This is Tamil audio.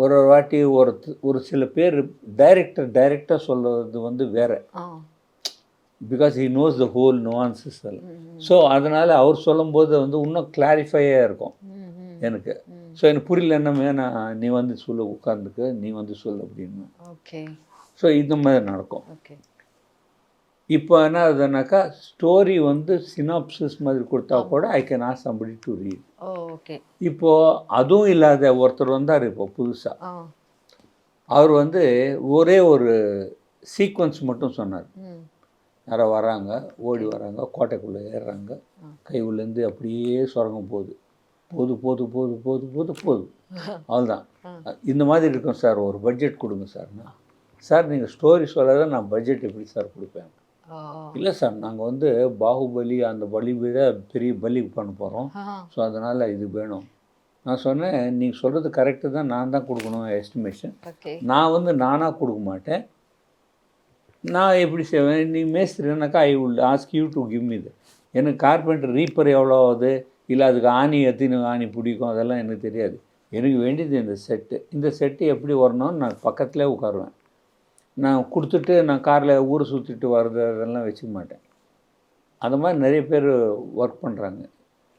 ஒரு வாட்டி ஒரு சில பேர் டைரக்டாக சொல்கிறது வந்து வேறு. Because he knows the whole nuances எல்லாம். ஸோ அதனால் அவர் சொல்லும்போது வந்து இன்னும் கிளாரிஃபையாக இருக்கும் எனக்கு. ஸோ எனக்கு புரியலன்னா நீ வந்து சொல்லு, உட்காந்துக்கு நீ வந்து சொல்லு அப்படின்னு. ஓகே. ஸோ இந்த மாதிரி நடக்கும். ஓகே. இப்போ என்ன ஆகுதுனாக்கா, ஸ்டோரி வந்து சினாப்சிஸ் மாதிரி கொடுத்தா கூட I can ask somebody to read. Okay. இப்போது அதுவும் இல்லாத ஒருத்தர் வந்தார் இப்போ புதுசாக. அவர் வந்து ஒரே ஒரு சீக்வன்ஸ் மட்டும் சொன்னார். யாரோ வராங்க, ஓடி வராங்க, கோட்டைக்குள்ளே ஏறுறாங்க, கை உள்ளேருந்து அப்படியே சுரங்கம் போகுது, போது போது போது போது போது போகுது, அவ்வளோதான். இந்த மாதிரி இருக்கும் சார், ஒரு பட்ஜெட் கொடுங்க சார்னா. சார் நீங்கள் ஸ்டோரி சொல்லாத நான் பட்ஜெட் எப்படி சார் கொடுப்பேன்? இல்லை சார், நாங்கள் வந்து பாகுபலி அந்த பலி விட பெரிய பலி பண்ண போகிறோம், ஸோ அதனால் இது வேணும். நான் சொன்னேன், நீங்கள் சொல்கிறது கரெக்டு தான், நான் தான் கொடுக்கணும் எஸ்டிமேஷன். நான் வந்து நானாக கொடுக்க மாட்டேன். நான் எப்படி செய்வேன், நீ மேஸ்திரினாக்கா I will ask you to give me இது. எனக்கு கார்பெண்டர் ரீப்பர் எவ்வளோ ஆகுது, இல்லை அதுக்கு ஆணி எத்தனை ஆணி பிடிக்கும், அதெல்லாம் எனக்கு தெரியாது. எனக்கு வேண்டியது இந்த செட்டு எப்படி வரணும்னு நான் பக்கத்துலேயே உட்காருவேன். நான் கொடுத்துட்டு நான் காரில் ஊரை சுற்றிட்டு வர்றது அதெல்லாம் வச்சுக்க மாட்டேன். அது மாதிரி நிறைய பேர் ஒர்க் பண்ணுறாங்க.